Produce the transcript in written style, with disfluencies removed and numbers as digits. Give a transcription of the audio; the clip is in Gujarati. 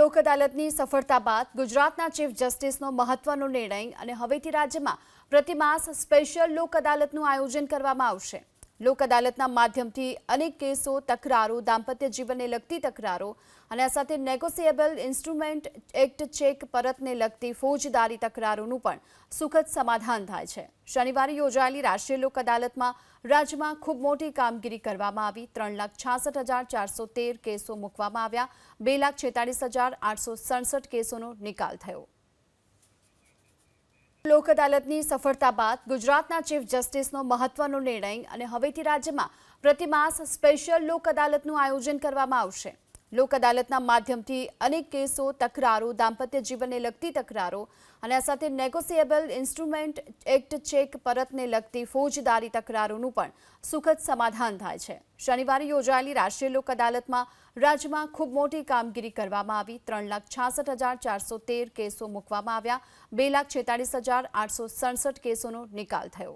લોક અદાલતની સફળતા બાદ ગુજરાતના ચીફ જસ્ટિસનો મહત્વનો નિર્ણય અને હવેથી રાજ્યમાં પ્રતિમાસ સ્પેશિયલ લોક અદાલતનું આયોજન કરવામાં આવશે। લોક અદાલતના માધ્યમથી અનેક કેસો, તકરારો, દાંપત્ય જીવનને લગતી તકરારો અને આ સાથે નેગોશિયેબલ ઇન્સ્ટ્રુમેન્ટ એક્ટ ચેક પરતને લગતી ફોજદારી તકરારોનું પણ સુખદ સમાધાન થાય છે। શનિવારે યોજાયેલી રાષ્ટ્રીય લોક અદાલતમાં રાજ્યમાં ખૂબ મોટી કામગીરી કરવામાં આવી। 3,66,413 કેસો મૂકવામાં આવ્યા। 2,46,867 કેસોનો નિકાલ થયો। લોક અદાલતની સફળતા બાદ ગુજરાતના ચીફ જસ્ટિસનો મહત્વનો નિર્ણય અને હવેથી રાજ્યમાં પ્રતિમાસ સ્પેશિયલ લોક અદાલતનું આયોજન કરવામાં આવશે। લોક અદાલતના માધ્યમથી અનેક કેસો, તકરારો, દાંપત્ય જીવનને લગતી તકરારો અને આ સાથે નેગોશિયેબલ ઇન્સ્ટ્રુમેન્ટ એક્ટ ચેક પરતને લગતી ફોજદારી તકરારોનું પણ સુખદ સમાધાન થાય છે। શનિવારે યોજાયેલી રાષ્ટ્રીય લોક અદાલતમાં રાજ્યમાં ખૂબ મોટી કામગીરી કરવામાં આવી। 3,66,413 કેસો મૂકવામાં આવ્યા। 2,46,867 કેસોનો નિકાલ થયો।